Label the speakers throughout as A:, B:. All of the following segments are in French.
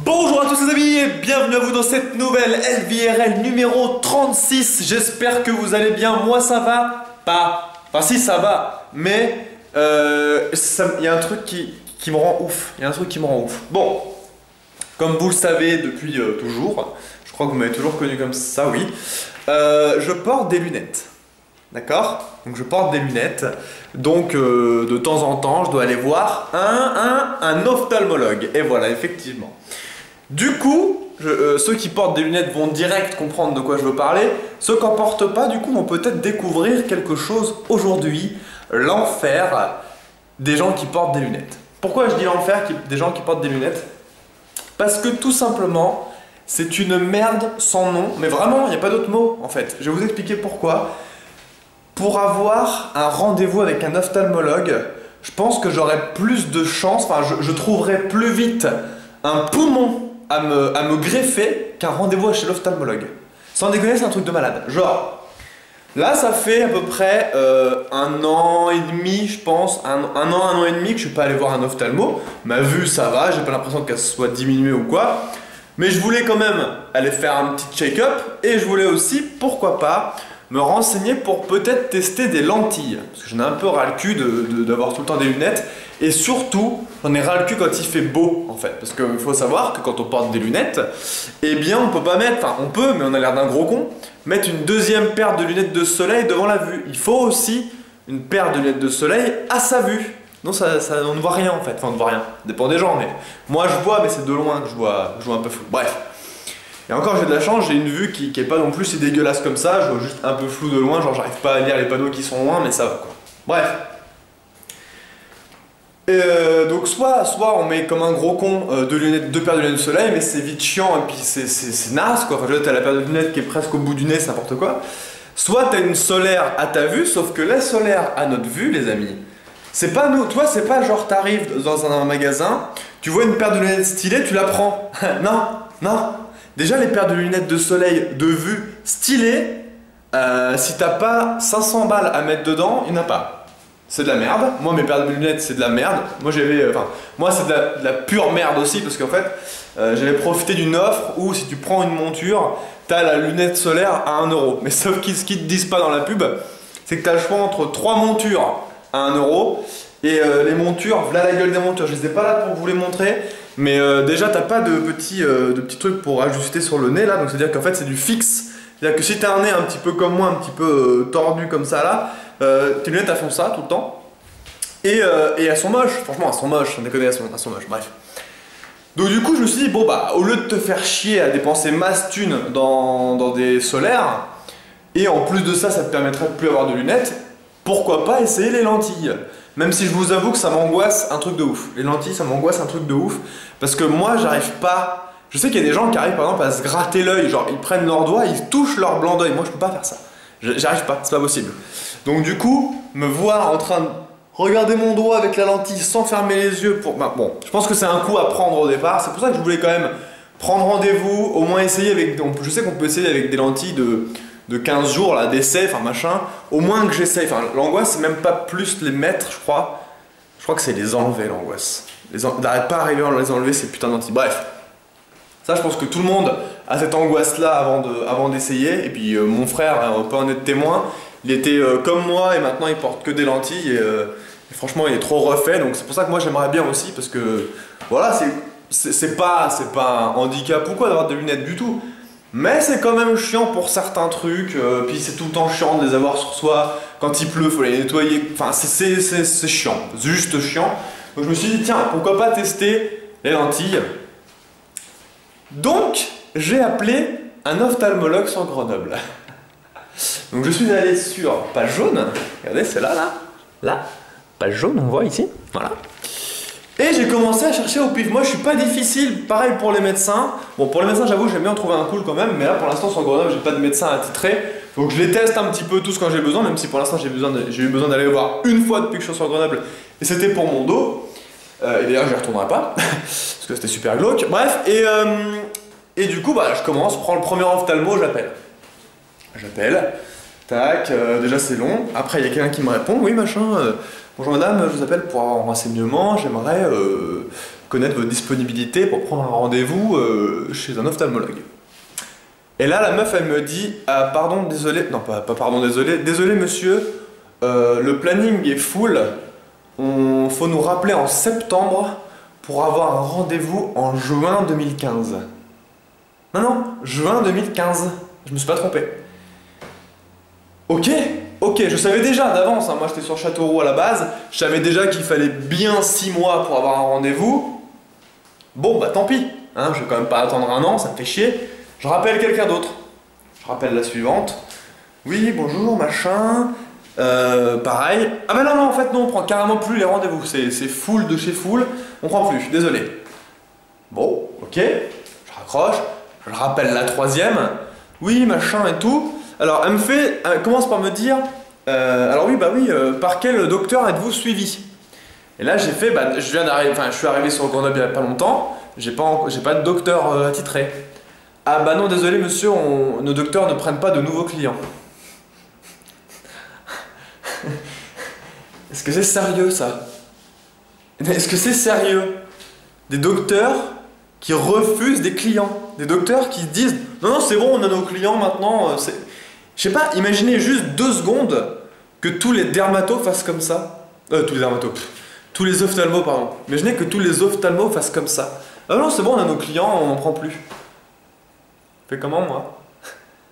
A: Bonjour à tous les amis et bienvenue à vous dans cette nouvelle LVRL numéro 36. J'espère que vous allez bien, moi ça va pas. Enfin si ça va, mais il y a un truc qui me rend ouf. Il y a un truc qui me rend ouf. Bon, comme vous le savez depuis toujours, je crois que vous m'avez toujours connu comme ça, oui. Je porte des lunettes. D'accord? Donc je porte des lunettes. Donc de temps en temps, je dois aller voir un ophtalmologue. Et voilà, effectivement. Du coup, ceux qui portent des lunettes vont direct comprendre de quoi je veux parler. Ceux qui n'en portent pas, du coup, vont peut-être découvrir quelque chose aujourd'hui. L'enfer des gens qui portent des lunettes. Pourquoi je dis l'enfer des gens qui portent des lunettes? Parce que tout simplement, c'est une merde sans nom. Mais vraiment, il n'y a pas d'autre mot en fait. Je vais vous expliquer pourquoi. Pour avoir un rendez-vous avec un ophtalmologue, je pense que j'aurais plus de chance, enfin je trouverais plus vite un poumon à me greffer qu'un rendez-vous chez l'ophtalmologue. Sans déconner, c'est un truc de malade. Genre, là ça fait à peu près 1 an et demi, je pense, un an et demi que je suis pas allé voir un ophtalmo. Ma vue ça va, j'ai pas l'impression qu'elle soit diminuée ou quoi. Mais je voulais quand même aller faire un petit check-up et je voulais aussi, pourquoi pas, me renseigner pour peut-être tester des lentilles. Parce que j'en ai un peu ras le cul d'avoir tout le temps des lunettes. Et surtout, j'en ai ras le cul quand il fait beau, en fait. Parce qu'il faut savoir que quand on porte des lunettes, eh bien on peut pas mettre, enfin on peut, mais on a l'air d'un gros con, mettre une deuxième paire de lunettes de soleil devant la vue. Il faut aussi une paire de lunettes de soleil à sa vue. Non, on ne voit rien en fait. Enfin, on ne voit rien. Ça dépend des gens, mais moi je vois, mais c'est de loin que je vois un peu flou. Bref. Et encore j'ai de la chance, j'ai une vue qui est pas non plus si dégueulasse comme ça, je vois juste un peu flou de loin, genre j'arrive pas à lire les panneaux qui sont loin, mais ça va quoi. Bref. Donc soit on met comme un gros con deux paires de lunettes de soleil, mais c'est vite chiant et puis c'est naze quoi, enfin je veux dire, t'as la paire de lunettes qui est presque au bout du nez, c'est n'importe quoi. Soit t'as une solaire à ta vue, sauf que la solaire à notre vue les amis, c'est pas nous, toi c'est pas genre t'arrives dans un magasin, tu vois une paire de lunettes stylées, tu la prends. Non. Déjà les paires de lunettes de soleil de vue stylées, si t'as pas 500 balles à mettre dedans, il n'y en a pas. C'est de la merde. Moi mes paires de lunettes c'est de la merde. Moi c'est de la pure merde aussi parce qu'en fait j'avais profité d'une offre où si tu prends une monture, t'as la lunette solaire à 1 euro. Mais sauf que ce qu'ils te disent pas dans la pub, c'est que t'as le choix entre 3 montures à 1 euro et les montures, voilà la gueule des montures. Je les ai pas là pour vous les montrer. Mais déjà t'as pas de petits trucs pour ajuster sur le nez là, donc c'est à dire qu'en fait c'est du fixe. C'est à dire que si t'as un nez un petit peu comme moi, un petit peu tordu comme ça là, tes lunettes elles font ça tout le temps. Et elles sont moches, franchement elles sont moches, sans déconner, elles sont moches, bref. Donc du coup je me suis dit bon bah au lieu de te faire chier à dépenser masse thune dans des solaires, et en plus de ça ça te permettrait de plus avoir de lunettes, pourquoi pas essayer les lentilles? Même si je vous avoue que ça m'angoisse un truc de ouf. Les lentilles, ça m'angoisse un truc de ouf. Parce que moi, j'arrive pas... Je sais qu'il y a des gens qui arrivent par exemple à se gratter l'œil. Genre, ils prennent leurs doigts, ils touchent leur blanc d'œil. Moi, je peux pas faire ça. J'arrive pas, c'est pas possible. Donc du coup, me voir en train de regarder mon doigt avec la lentille sans fermer les yeux pour... Bah, bon, je pense que c'est un coup à prendre au départ. C'est pour ça que je voulais quand même prendre rendez-vous, au moins essayer avec... Je sais qu'on peut essayer avec des lentilles de 15 jours là d'essai, enfin machin, au moins que j'essaye, enfin l'angoisse c'est même pas plus les mettre je crois que c'est les enlever l'angoisse, d'arrêter pas arriver à les enlever ces putains de lentilles, bref, ça je pense que tout le monde a cette angoisse là avant d'essayer, et puis mon frère, on peut en être témoin, il était comme moi et maintenant il porte que des lentilles et franchement il est trop refait, donc c'est pour ça que moi j'aimerais bien aussi, parce que voilà, c'est pas un handicap ou quoi d'avoir des lunettes du tout. Mais c'est quand même chiant pour certains trucs, puis c'est tout le temps chiant de les avoir sur soi, quand il pleut, faut les nettoyer, enfin c'est chiant, juste chiant. Donc je me suis dit tiens, pourquoi pas tester les lentilles. Donc j'ai appelé un ophtalmologue sur Grenoble. Donc je suis allé sur page jaune, regardez c'est là, page jaune on voit ici, voilà. Et j'ai commencé à chercher au pif. Moi je suis pas difficile, pareil pour les médecins. Bon pour les médecins j'avoue j'aime bien trouver un cool quand même, mais là pour l'instant sur Grenoble j'ai pas de médecin attitré. Donc je les teste un petit peu tous quand j'ai besoin, même si pour l'instant j'ai eu besoin d'aller voir une fois depuis que je suis sur Grenoble. Et c'était pour mon dos. Et d'ailleurs j'y retournerai pas, parce que c'était super glauque. Bref, et du coup bah je commence, prends le premier ophtalmo, j'appelle. Tac, déjà c'est long. Après il y a quelqu'un qui me répond, oui machin. Bonjour madame, je vous appelle pour avoir un renseignement, j'aimerais connaître votre disponibilité pour prendre un rendez-vous chez un ophtalmologue. Et là, la meuf, elle me dit, ah, pardon, désolé, non, pas pardon, désolé monsieur, le planning est full, faut nous rappeler en septembre pour avoir un rendez-vous en juin 2015. Non, juin 2015, je me suis pas trompé. Ok, je savais déjà d'avance, hein, moi j'étais sur Châteauroux à la base, je savais déjà qu'il fallait bien 6 mois pour avoir un rendez-vous. Bon, bah tant pis, hein, je vais quand même pas attendre un an, ça me fait chier. Je rappelle quelqu'un d'autre. Je rappelle la suivante. Oui, bonjour, machin. Pareil. Ah bah non, en fait, non, on prend carrément plus les rendez-vous. C'est full de chez full. On prend plus, désolé. Bon, ok. Je raccroche. Je rappelle la troisième. Oui, machin et tout. Alors, elle commence par me dire alors oui, par quel docteur êtes-vous suivi? Et là, j'ai fait, je suis arrivé sur Grenoble il y a pas longtemps. J'ai pas de docteur attitré. Ah bah non, désolé monsieur, nos docteurs ne prennent pas de nouveaux clients. Est-ce que c'est sérieux ça? Est-ce que c'est sérieux? Des docteurs qui refusent des clients. Des docteurs qui disent non, c'est bon, on a nos clients maintenant. Je sais pas, imaginez juste 2 secondes que tous les dermatos fassent comme ça. Tous les ophtalmos, pardon. Imaginez que tous les ophtalmos fassent comme ça. Ah non, c'est bon, on a nos clients, on n'en prend plus. Je fais comment moi?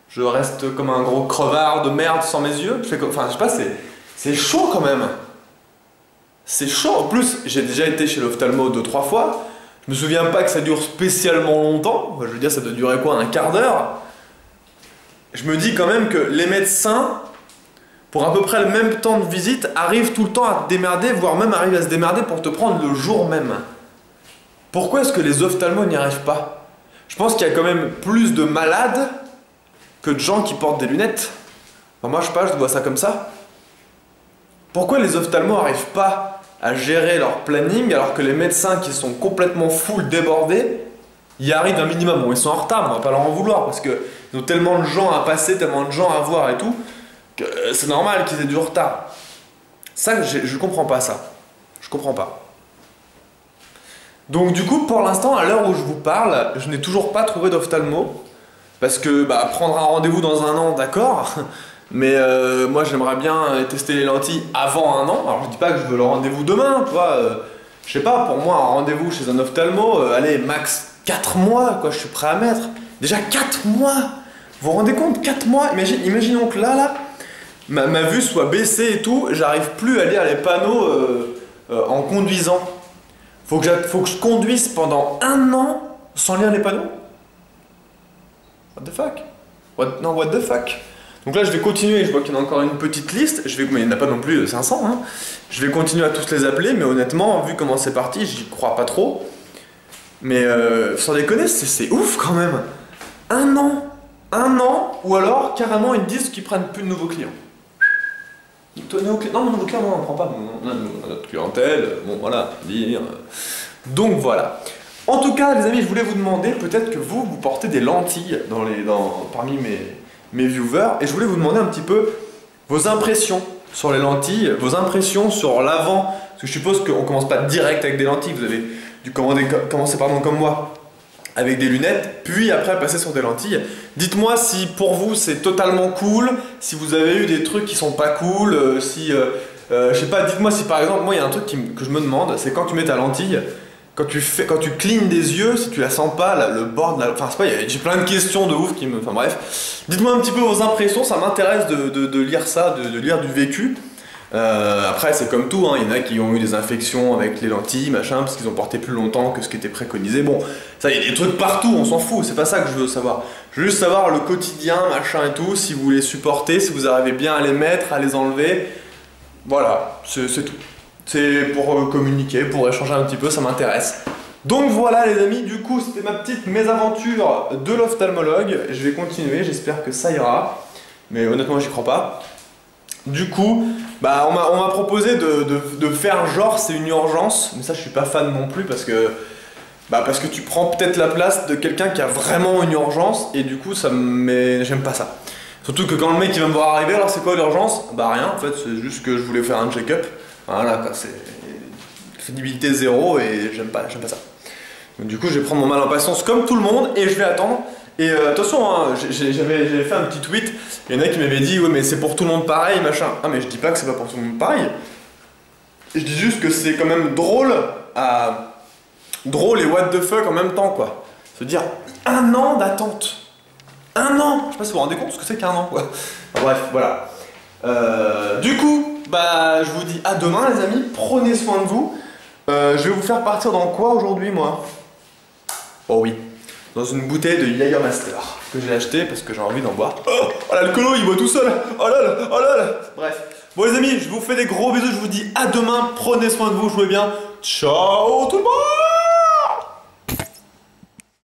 A: Je reste comme un gros crevard de merde sans mes yeux? Enfin, je sais pas, c'est chaud quand même. C'est chaud. En plus, j'ai déjà été chez l'ophtalmo 2-3 fois. Je me souviens pas que ça dure spécialement longtemps. Je veux dire, ça doit durer quoi, un quart d'heure? Je me dis quand même que les médecins, pour à peu près le même temps de visite, arrivent tout le temps à te démerder, voire même arrivent à se démerder pour te prendre le jour même. Pourquoi est-ce que les ophtalmos n'y arrivent pas? Je pense qu'il y a quand même plus de malades que de gens qui portent des lunettes. Enfin, moi, je sais pas, je vois ça comme ça. Pourquoi les ophtalmos n'arrivent pas à gérer leur planning alors que les médecins qui sont complètement full débordés y arrivent un minimum? Bon, ils sont en retard, on va pas leur en vouloir parce qu'ils ont tellement de gens à passer, tellement de gens à voir et tout, que c'est normal qu'ils aient du retard. Ça, je comprends pas ça. Je comprends pas. Donc du coup, pour l'instant, à l'heure où je vous parle, je n'ai toujours pas trouvé d'ophtalmo. Parce que prendre un rendez-vous dans un an, d'accord. Mais moi, j'aimerais bien tester les lentilles avant un an. Alors je dis pas que je veux le rendez-vous demain, tu vois. Je sais pas, pour moi, un rendez-vous chez un ophtalmo, allez, max 4 mois, quoi, je suis prêt à mettre. Déjà 4 mois! Vous vous rendez compte? 4 mois? Imaginons que là, ma vue soit baissée et tout, j'arrive plus à lire les panneaux en conduisant. Faut que je conduise pendant 1 an sans lire les panneaux? What the fuck? What the fuck? Donc là, je vais continuer, je vois qu'il y en a encore une petite liste, mais il n'y en a pas non plus 500, hein. Je vais continuer à tous les appeler, mais honnêtement, vu comment c'est parti, j'y crois pas trop. Mais sans déconner, c'est ouf quand même. 1 an, ou alors carrément ils disent qu'ils prennent plus de nouveaux clients. Non, nouveau client, non, on ne prend pas. On a notre clientèle, bon voilà, dire. Donc voilà. En tout cas, les amis, je voulais vous demander, peut-être que vous portez des lentilles parmi mes viewers, et je voulais vous demander un petit peu vos impressions sur les lentilles, vos impressions sur l'avant, parce que je suppose qu'on ne commence pas direct avec des lentilles, vous avez dû commencer comme moi, avec des lunettes, puis après passer sur des lentilles. Dites-moi si pour vous c'est totalement cool, si vous avez eu des trucs qui sont pas cool, je sais pas, dites-moi si par exemple, moi il y a un truc que je me demande, c'est quand tu mets ta lentille, quand tu clignes des yeux, si tu la sens pas, le bord de la... Enfin, c'est pas, j'ai plein de questions de ouf qui me... Enfin bref. Dites-moi un petit peu vos impressions, ça m'intéresse de lire ça, de lire du vécu. Après, c'est comme tout, hein. Il y en a qui ont eu des infections avec les lentilles, machin, parce qu'ils ont porté plus longtemps que ce qui était préconisé. Bon, ça, il y a des trucs partout, on s'en fout, c'est pas ça que je veux savoir. Je veux juste savoir le quotidien, machin et tout, si vous les supportez, si vous arrivez bien à les mettre, à les enlever. Voilà, c'est tout. C'est pour communiquer, pour échanger un petit peu, ça m'intéresse. Donc voilà les amis, du coup c'était ma petite mésaventure de l'ophtalmologue. Je vais continuer, j'espère que ça ira. Mais honnêtement j'y crois pas. Du coup, on m'a proposé de faire genre c'est une urgence. Mais ça je suis pas fan non plus parce que tu prends peut-être la place de quelqu'un qui a vraiment une urgence. Et du coup j'aime pas ça. Surtout que quand le mec il va me voir arriver, alors c'est quoi l'urgence? Bah rien en fait, c'est juste que je voulais faire un check-up. Voilà, c'est crédibilité 0 et j'aime pas ça. Donc, du coup, je vais prendre mon mal en patience comme tout le monde et je vais attendre. Et attention, hein, j'avais fait un petit tweet, il y en a qui m'avaient dit ouais mais c'est pour tout le monde pareil, machin. Ah mais je dis pas que c'est pas pour tout le monde pareil. Je dis juste que c'est quand même drôle et what the fuck en même temps quoi. Se dire 1 an d'attente. 1 an. Je sais pas si vous vous rendez compte ce que c'est qu'1 an quoi. Enfin, bref, voilà. Du coup, bah je vous dis à demain les amis, prenez soin de vous. Je vais vous faire partir dans quoi aujourd'hui moi? Oh oui. Dans une bouteille de Jägermeister que j'ai acheté parce que j'ai envie d'en boire. Oh l'alcoolo il boit tout seul. Oh là là, oh là là. Bref. Bon les amis, je vous fais des gros bisous, je vous dis à demain, prenez soin de vous, jouez bien. Ciao tout le monde.